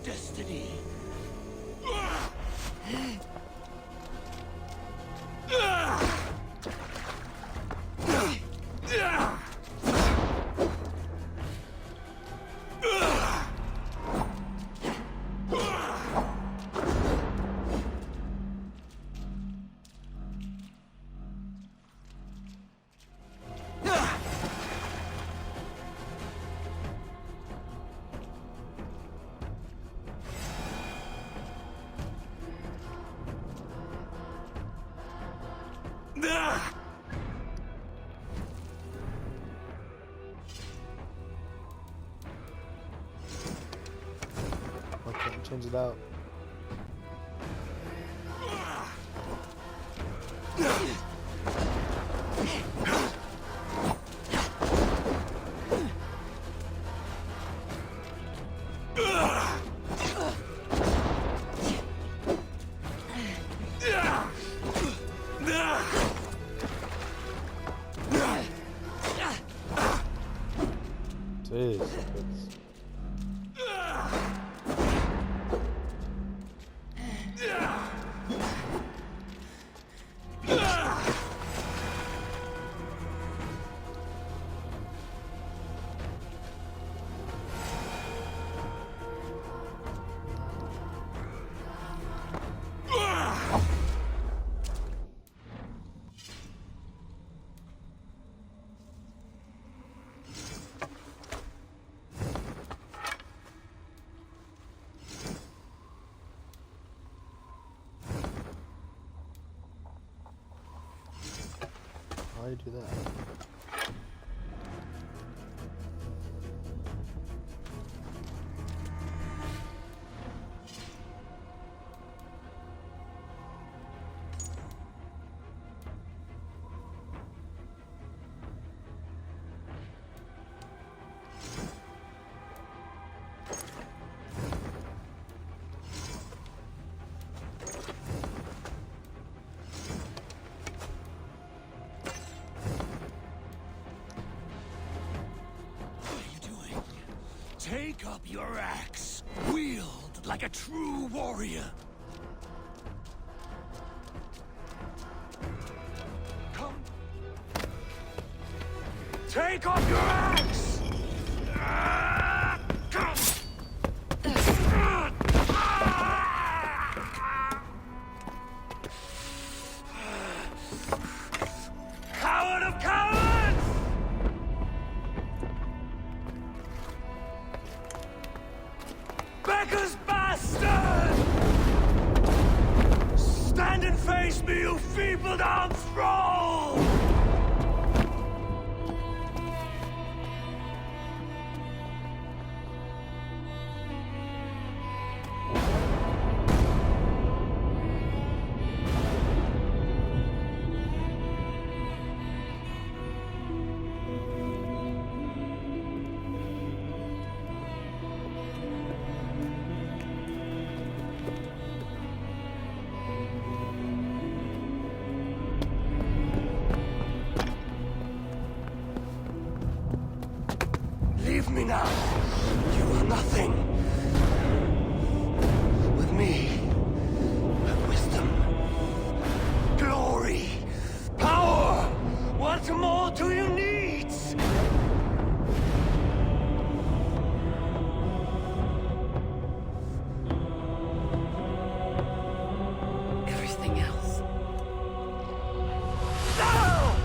destiny. Okay, change it out. Jeez. Why do you do that? Take up your axe. Wield like a true warrior. Come. Take up your axe! Come! Coward of cowards! Beggar's bastard! Stand and face me, you feeble-down thrall! Leave me now. You are nothing. With me, have wisdom, glory, power. What more do you need? Everything else. No!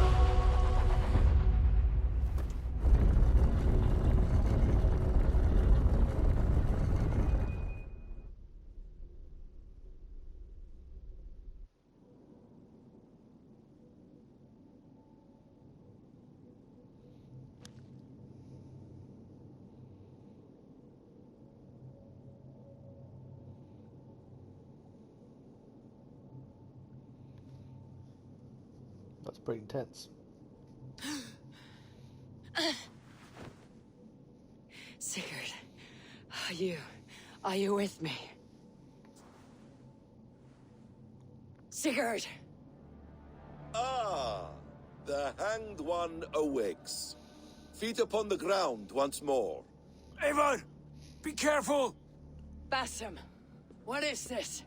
That's pretty intense. Sigurd, are you with me? Sigurd! Ah, the hanged one awakes. Feet upon the ground once more. Eivor, be careful! Basim, what is this?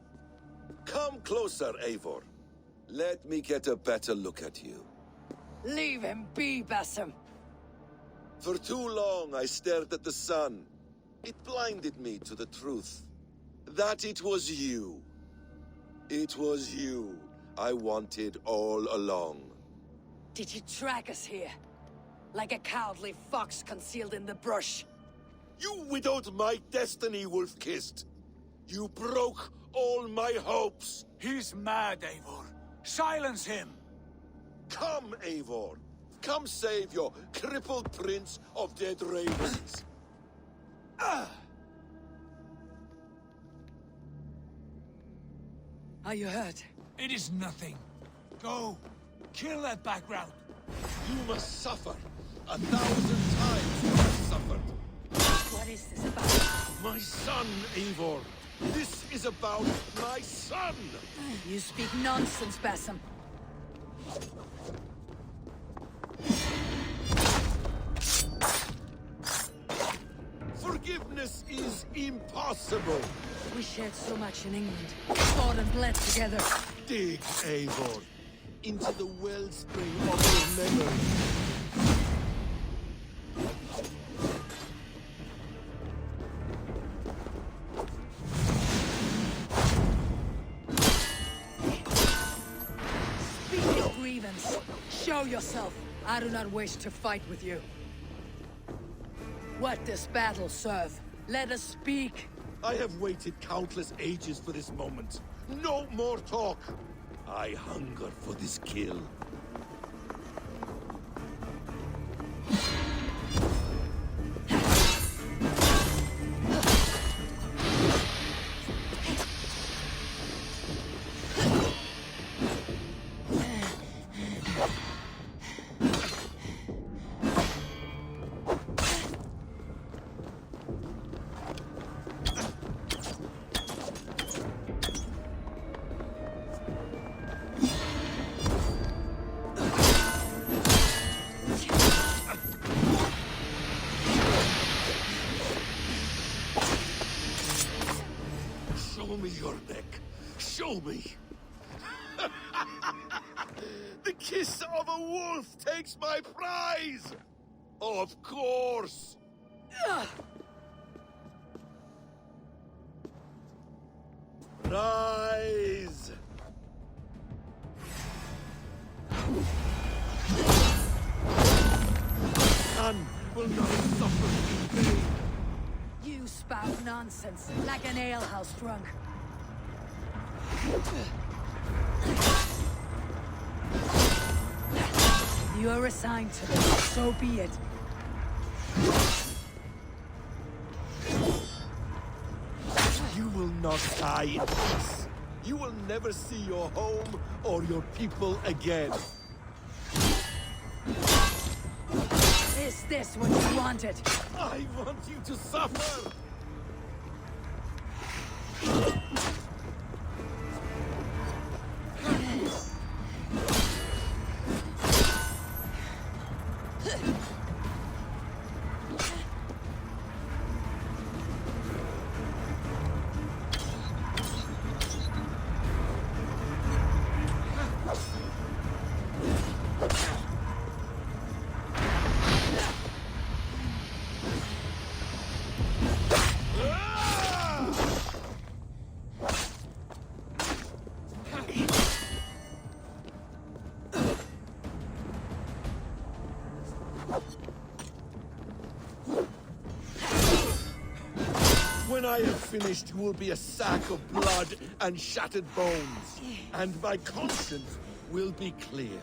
Come closer, Eivor. Let me get a better look at you. Leave him be, Basim. For too long I stared at the sun. It blinded me to the truth. That it was you. It was you I wanted all along. Did you track us here? Like a cowardly fox concealed in the brush? You widowed my destiny, Wolf-Kissed. You broke all my hopes. He's mad, Eivor. Silence him! Come, Eivor. Come save your crippled prince of dead ravens. Are you hurt? It is nothing. Go. Kill that background. You must suffer. 1,000 times you have suffered. What is this about? My son, Eivor. This is about my son. You speak nonsense, Basim. Forgiveness is impossible. We shared so much in England. Fought and bled together. Dig, Eivor, into the wellspring of your memory. Speak your grievance. Show yourself. I do not wish to fight with you. What does battle serve? Let us speak. I have waited countless ages for this moment. No more talk. I hunger for this kill. Show me your neck. Show me. The kiss of a wolf takes my prize. Of course. Rise. Son will not suffer in vain. You spout nonsense, like an alehouse drunk. You are assigned to this, so be it. You will not die in peace. You will never see your home or your people again. Is this what you wanted? I want you to suffer! When I have finished, you will be a sack of blood and shattered bones. And my conscience will be clear.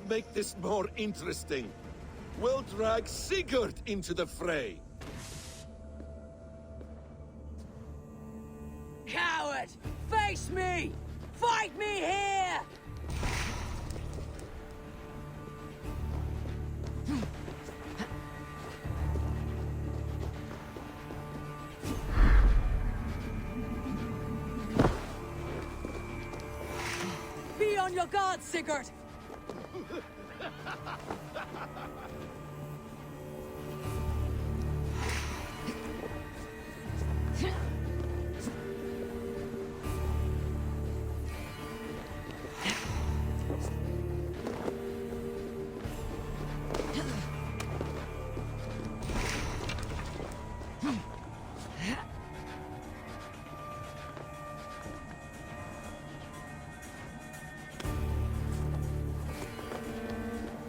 make this more interesting. We'll drag Sigurd into the fray. Coward! Face me! Fight me here! Be on your guard, Sigurd!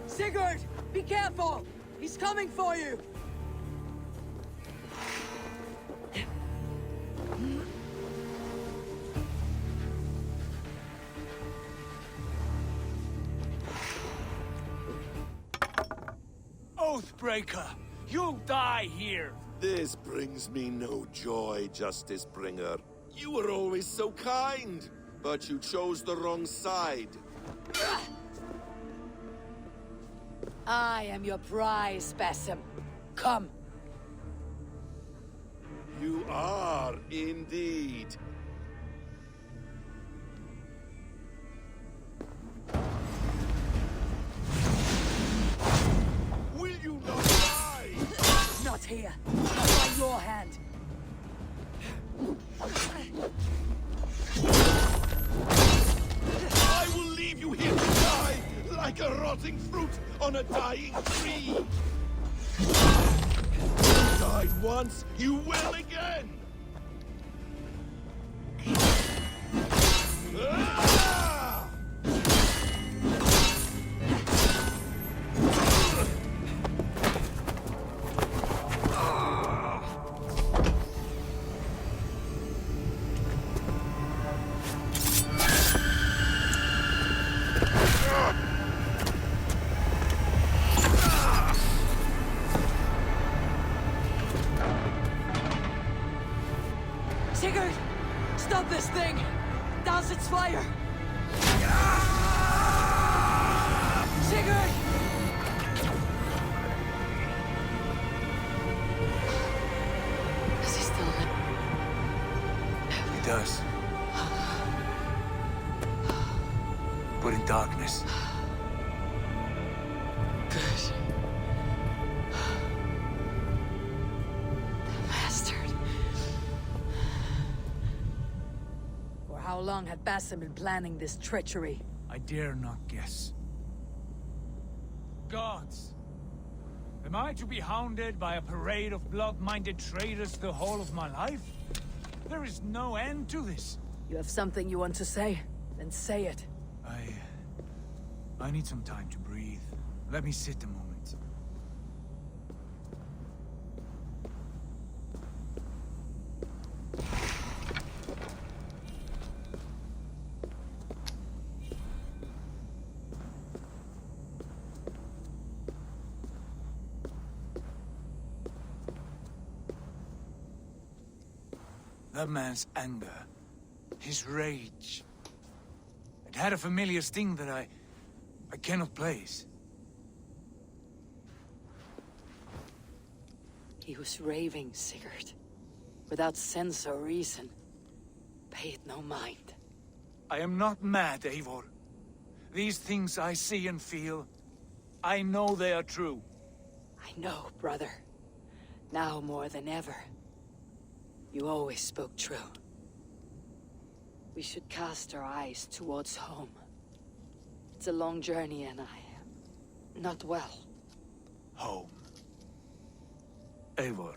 Sigurd! Be careful! He's coming for you! Oathbreaker! You'll die here! This brings me no joy, Justice Bringer. You were always so kind, but you chose the wrong side. I am your prize, Basim. Come. You are indeed. Will you not die? Not here. Not by your hand. I will leave you here to die, like a rotting fruit on a dying tree. You died once, you will again. Ah! Sigurd! Stop this thing! Douse its fire! Sigurd! Does he still live? He does. But in darkness. Good. The bastard. For how long had Basim been planning this treachery? I dare not guess. Gods! Am I to be hounded by a parade of blood-minded traitors the whole of my life? There is no end to this. You have something you want to say? Then say it. I need some time to breathe. Let me sit a moment. That man's anger, his rage, it had a familiar sting that I cannot place. He was raving, Sigurd. Without sense or reason. Pay it no mind. I am not mad, Eivor. These things I see and feel, I know they are true. I know, brother. Now more than ever. You always spoke true. We should cast our eyes towards home. It's a long journey and I am not well. Home. Eivor.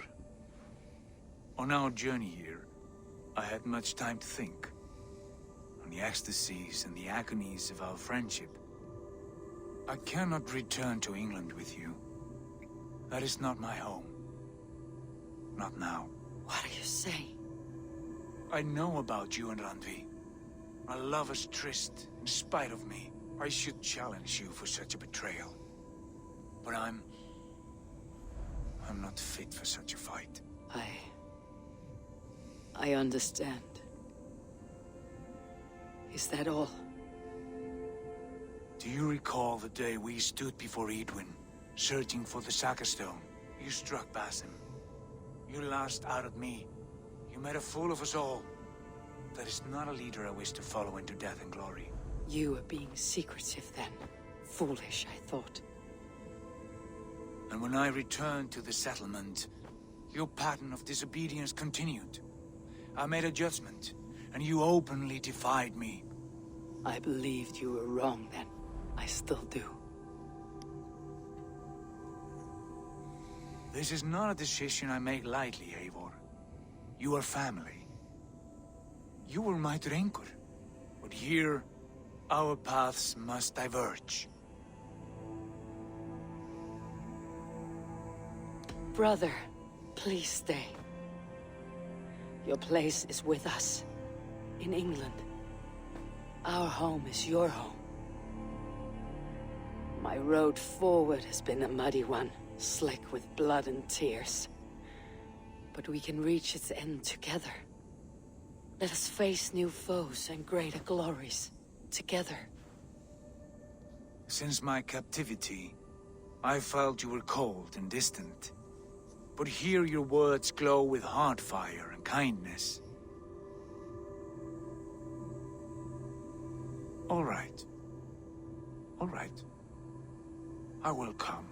On our journey here, I had much time to think. On the ecstasies and the agonies of our friendship. I cannot return to England with you. That is not my home. Not now. What are you saying? I know about you and Randvi. Our lovers tryst in spite of me. I should challenge you for such a betrayal. But I'm not fit for such a fight. I understand. Is that all? Do you recall the day we stood before Edwin, searching for the Saga Stone? You struck Basim. You lashed out at me. You made a fool of us all. That is not a leader I wish to follow into death and glory. You were being secretive then. Foolish, I thought. And when I returned to the settlement, your pattern of disobedience continued. I made a judgment, and you openly defied me. I believed you were wrong then. I still do. This is not a decision I make lightly, Eivor. You are family. You were my drengur. But here, our paths must diverge. Brother, please stay. Your place is with us. In England. Our home is your home. My road forward has been a muddy one, slick with blood and tears. But we can reach its end together. Let us face new foes and greater glories, together. Since my captivity, I felt you were cold and distant. But here your words glow with heart fire and kindness. All right. All right. I will come.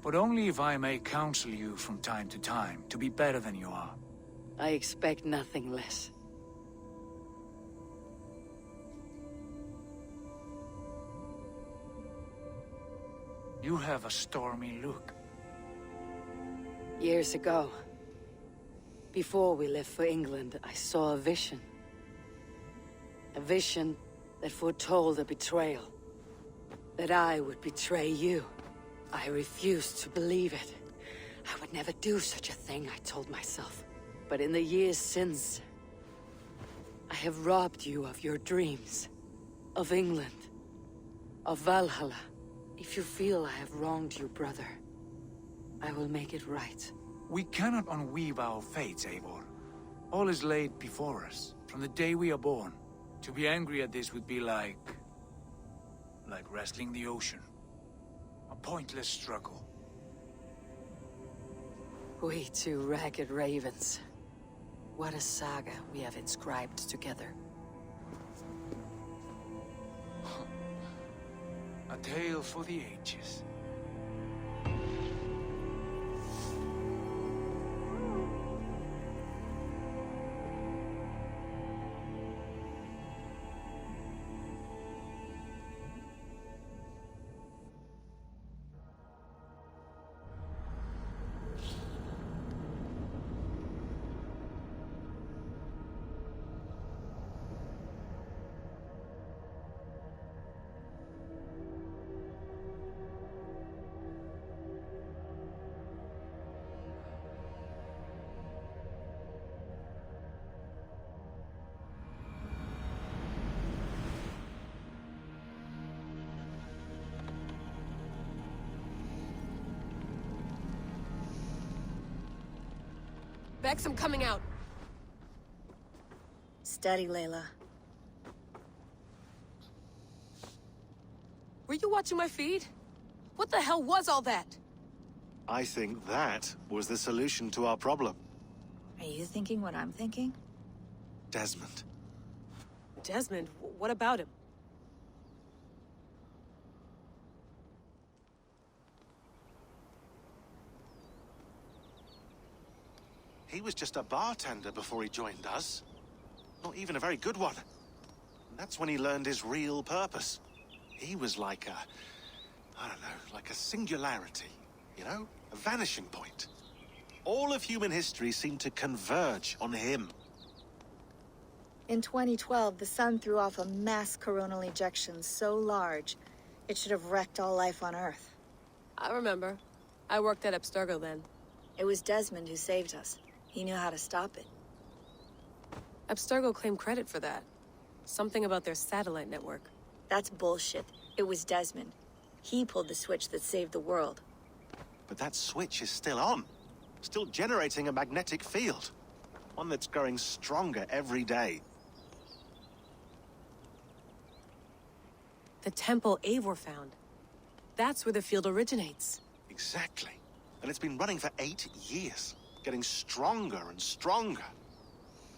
But only if I may counsel you from time to time to be better than you are. I expect nothing less. You have a stormy look. Years ago, before we left for England, I saw a vision. A vision that foretold a betrayal. That I would betray you. I refused to believe it. I would never do such a thing, I told myself. But in the years since, I have robbed you of your dreams. Of England. Of Valhalla. If you feel I have wronged you, brother, I will make it right. We cannot unweave our fates, Eivor. All is laid before us, from the day we are born. To be angry at this would be like wrestling the ocean. A pointless struggle. We two ragged ravens. What a saga we have inscribed together. A tale for the ages. Bex, I'm coming out. Steady, Layla. Were you watching my feed? What the hell was all that? I think that was the solution to our problem. Are you thinking what I'm thinking? Desmond. Desmond, what about him? He was just a bartender before he joined us. Not even a very good one. And that's when he learned his real purpose. He was like I don't know, like a singularity, you know? A vanishing point. All of human history seemed to converge on him. In 2012, the sun threw off a mass coronal ejection so large, it should have wrecked all life on Earth. I remember. I worked at Abstergo then. It was Desmond who saved us. He knew how to stop it. Abstergo claimed credit for that. Something about their satellite network. That's bullshit. It was Desmond. He pulled the switch that saved the world. But that switch is still on. Still generating a magnetic field. One that's growing stronger every day. The temple Eivor found. That's where the field originates. Exactly. And it's been running for 8 years. Getting stronger and stronger.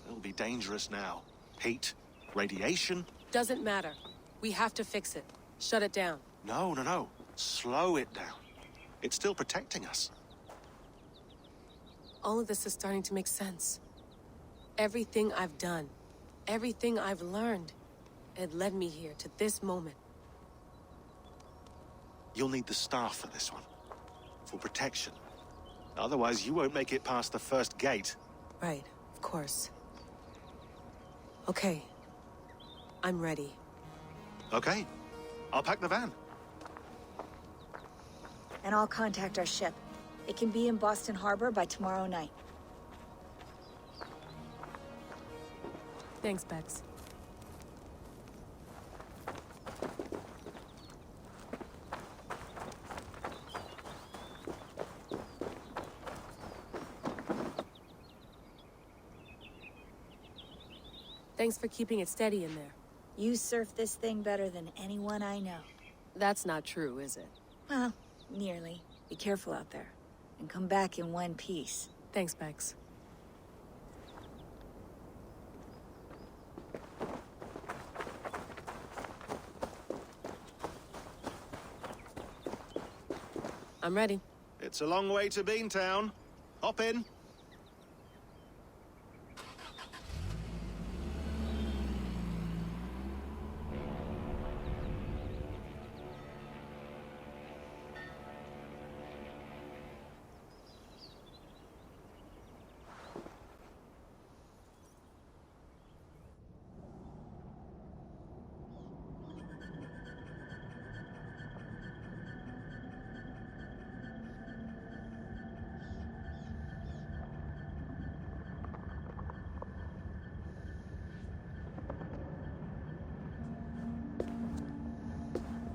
It'll be dangerous now. Heat, radiation. Doesn't matter. We have to fix it. Shut it down. No. Slow it down. It's still protecting us. All of this is starting to make sense. Everything I've done, everything I've learned, it led me here to this moment. You'll need the staff for this one. For protection. Otherwise, you won't make it past the first gate. Right, of course. Okay. I'm ready. Okay. I'll pack the van. And I'll contact our ship. It can be in Boston Harbor by tomorrow night. Thanks, Bex. Thanks for keeping it steady in there. You surf this thing better than anyone I know. That's not true, is it? Well, nearly. Be careful out there. And come back in one piece. Thanks, Bex. I'm ready. It's a long way to Beantown. Hop in.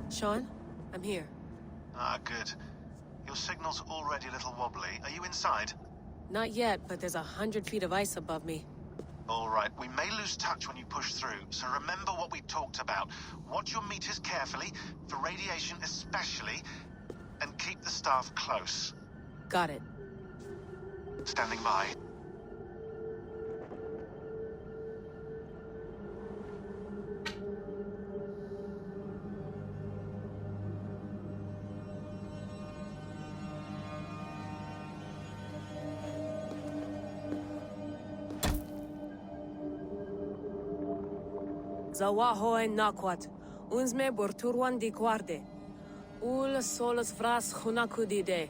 Sean, I'm here. Ah, good. Your signal's already a little wobbly. Are you inside? Not yet, but there's 100 feet of ice above me. All right, we may lose touch when you push through, so remember what we talked about. Watch your meters carefully, for radiation especially, and keep the staff close. Got it. Standing by. Zawahoe nakwat, unzme borturwan di guarde. Ul solos vras hunakudide.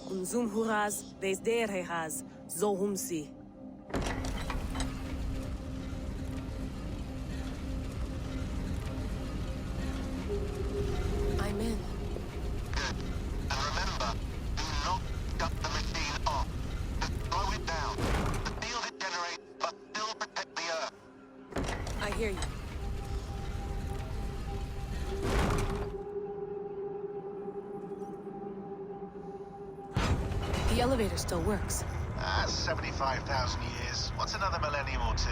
Unzum huraz, desderehaz, zohumsi. I'm in. Good. And remember, do not shut the machine off. Just slow it down. The field it generates must still protect the Earth. I hear you. The elevator still works. 75,000 years. What's another millennium or two?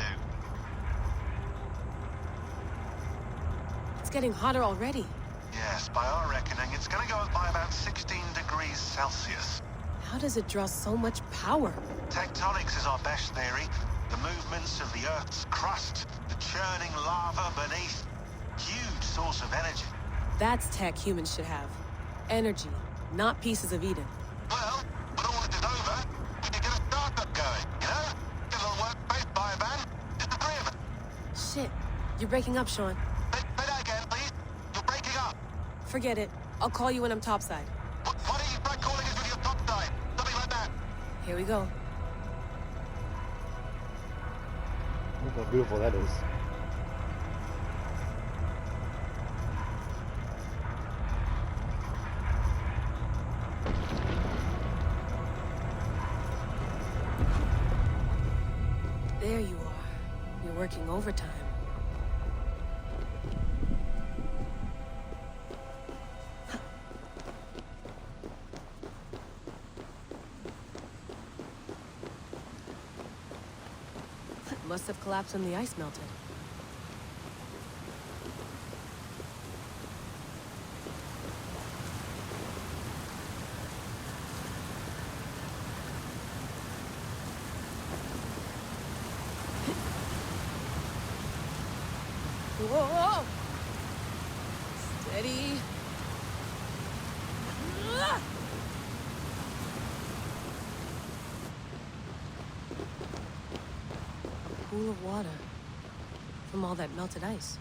It's getting hotter already. Yes, by our reckoning, it's gonna go up by about 16 degrees Celsius. How does it draw so much power? Tectonics is our best theory. The movements of the Earth's crust, the churning lava beneath. Huge source of energy. That's tech humans should have. Energy, not pieces of Eden. Well, when all this is over, we can get a startup going, you know? Get a little workspace, buy a van, just the three of us. Shit, you're breaking up, Sean. Say that again, please. You're breaking up. Forget it. I'll call you when I'm topside. Why don't you try calling us with your top side? Something like that. Here we go. Look how beautiful that is. There you are. You're working overtime. Must have collapsed when the ice melted. Whoa! Steady. A pool of water from all that melted ice.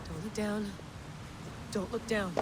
Don't look down. Don't look down.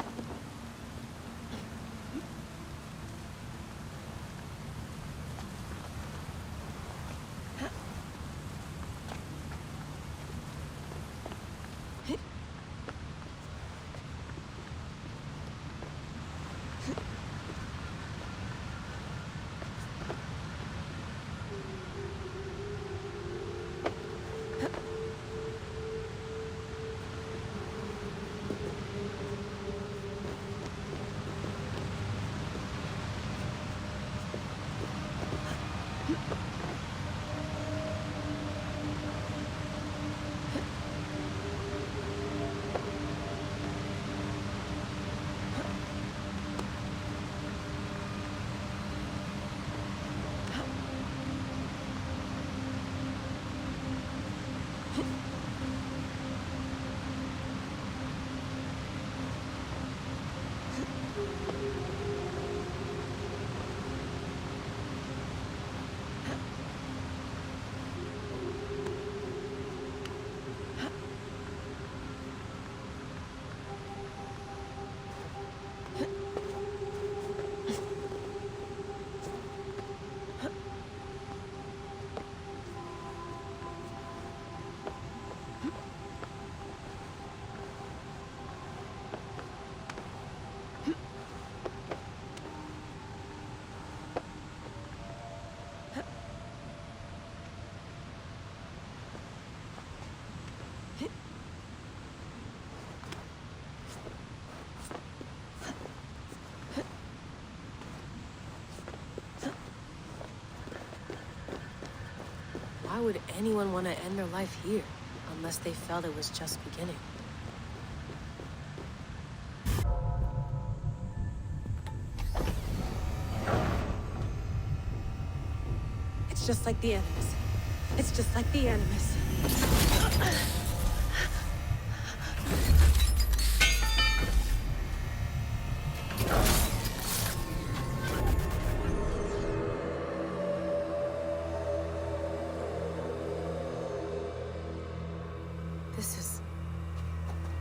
Why would anyone want to end their life here, unless they felt it was just beginning? It's just like the Animus. It's just like the Animus.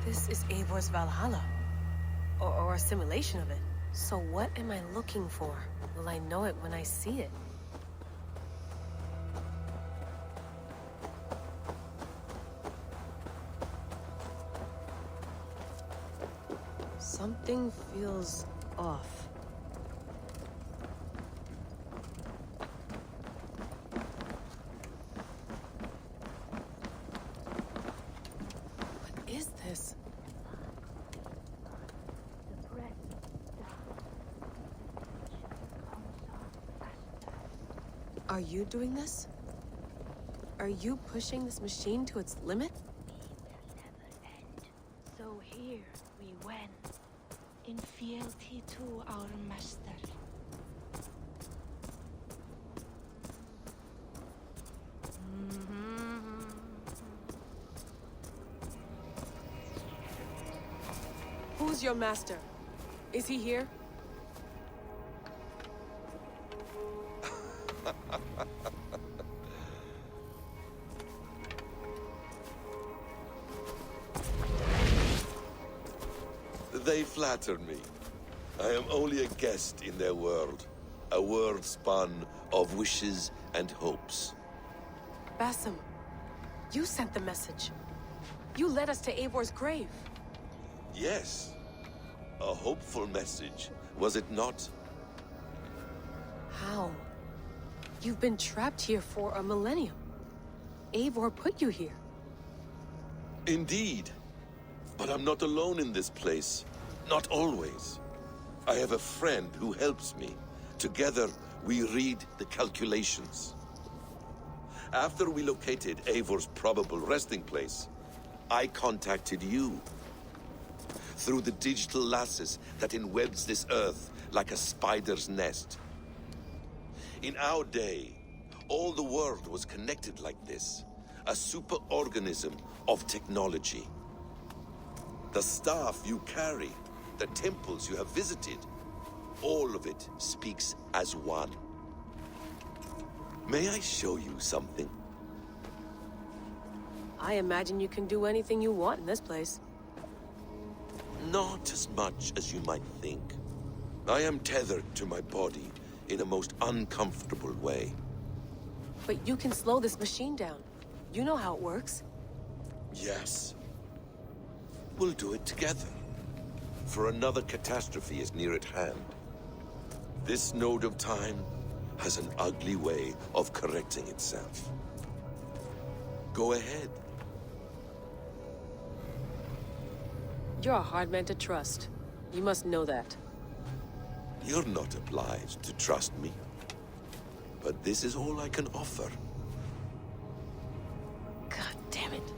This is Eivor's Valhalla. Or a simulation of it. So what am I looking for? Will I know it when I see it? Something feels off. What is this? Are you doing this? Are you pushing this machine to its limit? So here we went, in fealty to our master. Who's your master? Is he here? They flatter me. I am only a guest in their world. A world spun of wishes and hopes. Basim, you sent the message. You led us to Eivor's grave. Yes. A hopeful message, was it not? How? You've been trapped here for a millennium. Eivor put you here. Indeed. But I'm not alone in this place. Not always. I have a friend who helps me. Together, we read the calculations. After we located Eivor's probable resting place, I contacted you. Through the digital lasses that enwebs this earth like a spider's nest. In our day, all the world was connected like this. A superorganism of technology. The staff you carry, the temples you have visited, all of it speaks as one. May I show you something? I imagine you can do anything you want in this place. Not as much as you might think. I am tethered to my body in a most uncomfortable way. But you can slow this machine down. You know how it works. Yes. We'll do it together. For another catastrophe is near at hand. This node of time has an ugly way of correcting itself. Go ahead. You're a hard man to trust. You must know that. You're not obliged to trust me. But this is all I can offer. God damn it.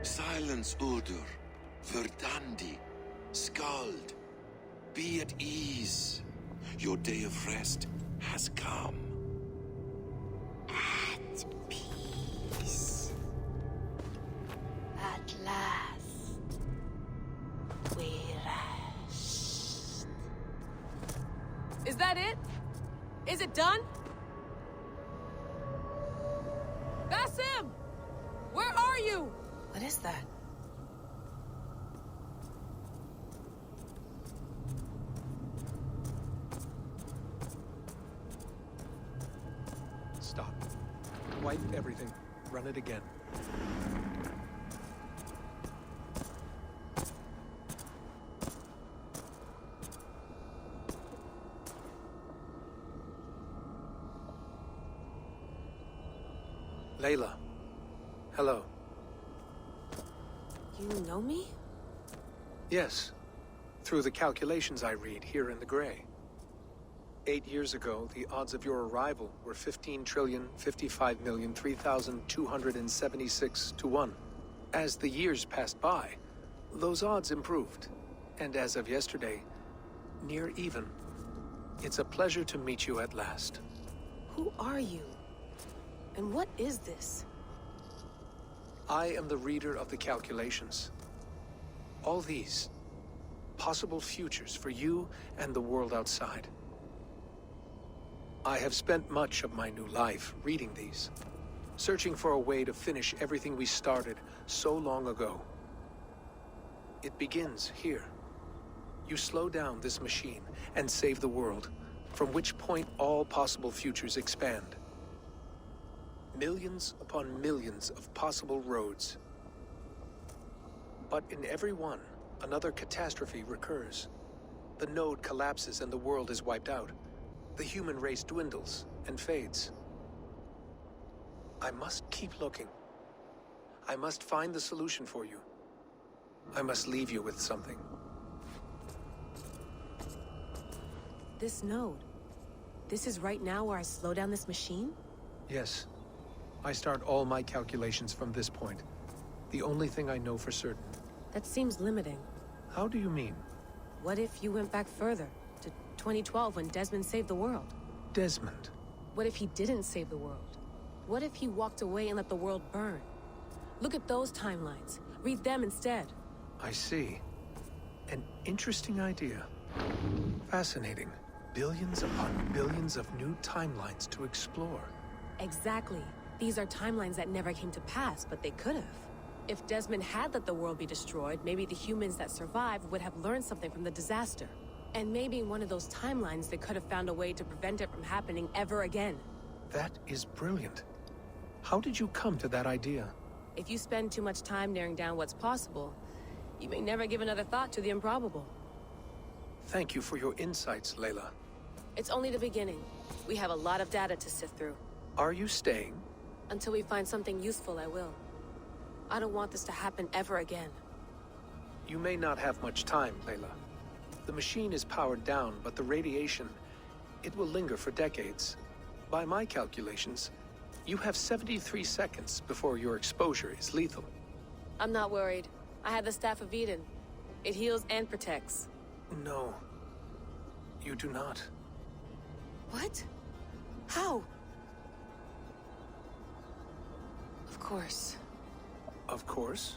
Silence, Udur. Verdandi. Skald. Be at ease. Your day of rest has come. At peace. At last, we rest. Is that it? Is it done? Basim! Where are you? What is that? Stop. Wipe everything. Run it again. Layla. Hello. You know me? Yes. Through the calculations I read here in the gray. 8 years ago, the odds of your arrival were 15,055,003,276 to 1. As the years passed by, those odds improved. And as of yesterday, near even. It's a pleasure to meet you at last. Who are you? And what is this? I am the reader of the calculations. All these, possible futures for you and the world outside. I have spent much of my new life reading these, searching for a way to finish everything we started so long ago. It begins here. You slow down this machine and save the world, from which point all possible futures expand. Millions upon millions of possible roads. But in every one, another catastrophe recurs. The node collapses and the world is wiped out. The human race dwindles and fades. I must keep looking. I must find the solution for you. I must leave you with something. This node. This is right now where I slow down this machine? Yes. I start all my calculations from this point. The only thing I know for certain. That seems limiting. How do you mean? What if you went back further, to 2012 when Desmond saved the world? Desmond? What if he didn't save the world? What if he walked away and let the world burn? Look at those timelines. Read them instead. I see. An interesting idea. Fascinating. Billions upon billions of new timelines to explore. Exactly. These are timelines that never came to pass, but they could have. If Desmond had let the world be destroyed, maybe the humans that survived would have learned something from the disaster. And maybe in one of those timelines they could have found a way to prevent it from happening ever again. That is brilliant. How did you come to that idea? If you spend too much time narrowing down what's possible, you may never give another thought to the improbable. Thank you for your insights, Layla. It's only the beginning. We have a lot of data to sift through. Are you staying? Until we find something useful, I will. I don't want this to happen ever again. You may not have much time, Layla. The machine is powered down, but the radiation, it will linger for decades. By my calculations, you have 73 seconds before your exposure is lethal. I'm not worried. I have the Staff of Eden. It heals and protects. No. You do not. What? How? Of course. Of course.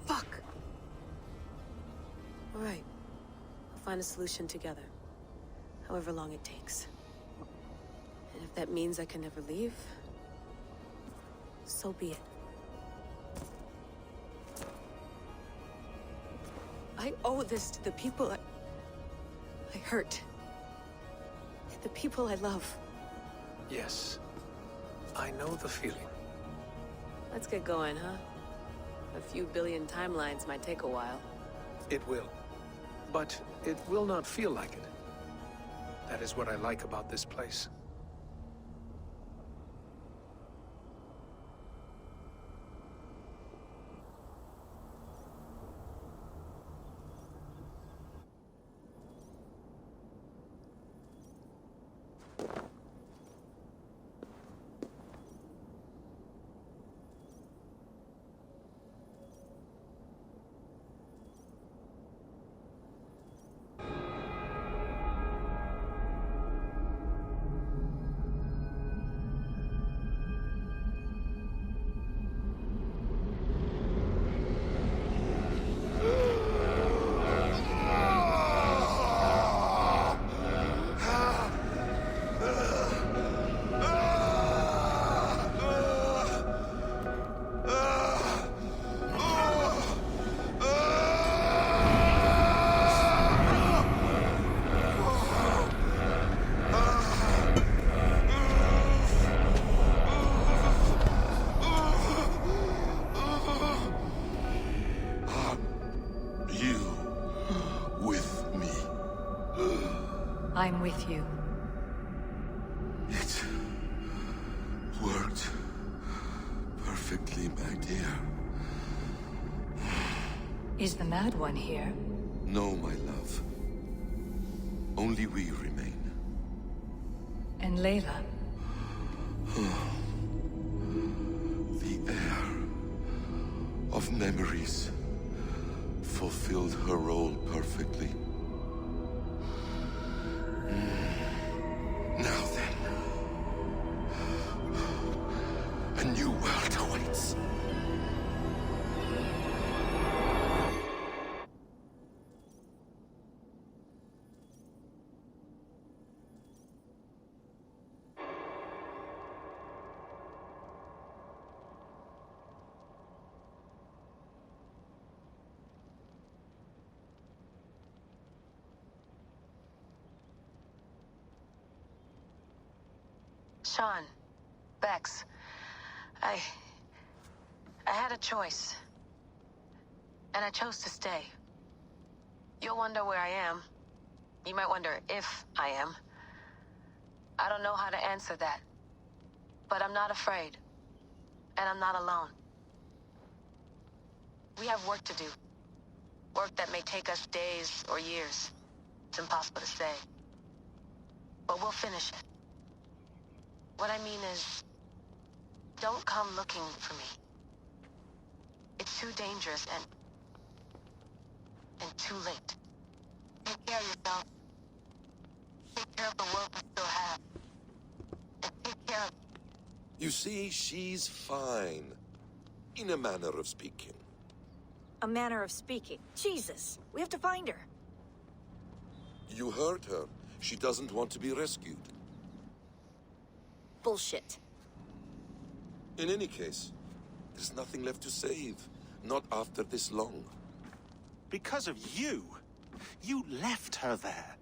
Fuck! All right. We'll find a solution together. However long it takes. And if that means I can never leave, so be it. I owe this to the people I hurt. The people I love. Yes. I know the feeling. Let's get going, huh? A few billion timelines might take a while. It will. But it will not feel like it. That is what I like about this place. I'm with you. It worked perfectly, my dear. Is the Mad One here? No, my love. Only we remain. And Layla? The air of memories fulfilled her role perfectly. Now then, a new world awaits. Sean. Bex. I had a choice. And I chose to stay. You'll wonder where I am. You might wonder if I am. I don't know how to answer that. But I'm not afraid. And I'm not alone. We have work to do. Work that may take us days or years. It's impossible to say. But we'll finish it. What I mean is, don't come looking for me. It's too dangerous and too late. Take care of yourself. Take care of the world we still have. And take care of... You see, she's fine. In a manner of speaking. A manner of speaking. Jesus, we have to find her. You heard her. She doesn't want to be rescued. Bullshit. In any case, there's nothing left to save. Not after this long. Because of you. You left her there.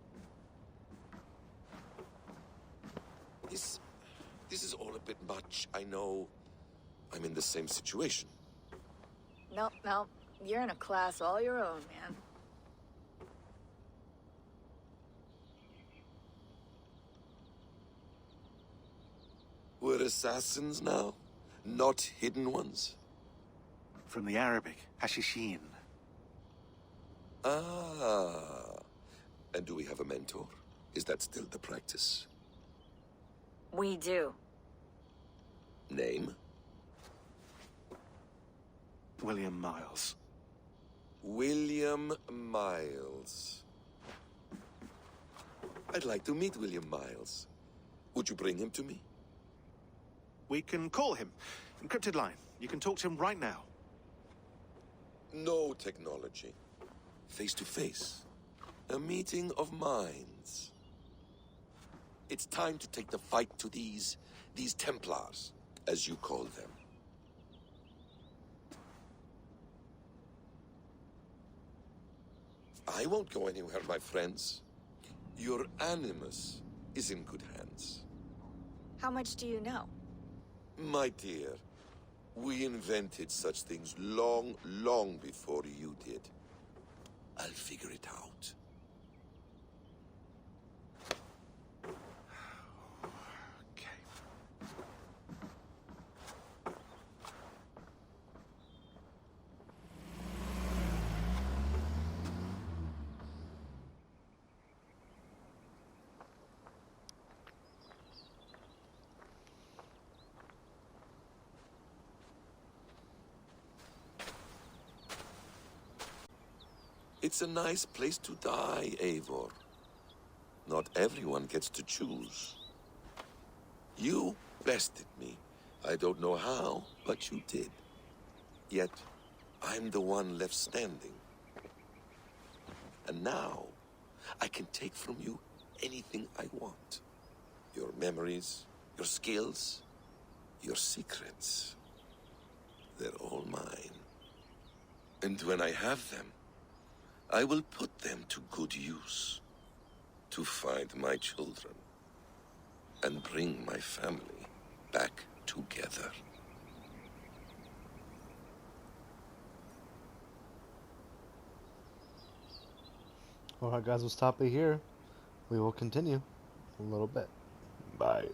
This is all a bit much, I know. I'm in the same situation. No. You're in a class all your own, man. We're assassins now? Not hidden ones? From the Arabic, Hashishin. Ah. And do we have a mentor? Is that still the practice? We do. Name? William Miles. William Miles. I'd like to meet William Miles. Would you bring him to me? We can call him. Encrypted line. You can talk to him right now. No technology. Face to face. A meeting of minds. It's time to take the fight to these Templars, as you call them. I won't go anywhere, my friends. Your animus is in good hands. How much do you know? My dear, we invented such things long, long before you did. I'll figure it out. Okay. It's a nice place to die, Eivor. Not everyone gets to choose. You bested me. I don't know how, but you did. Yet, I'm the one left standing. And now, I can take from you anything I want. Your memories, your skills, your secrets. They're all mine. And when I have them, I will put them to good use. To find my children. And bring my family back together. Alright guys, we'll stop it here. We will continue in a little bit. Bye.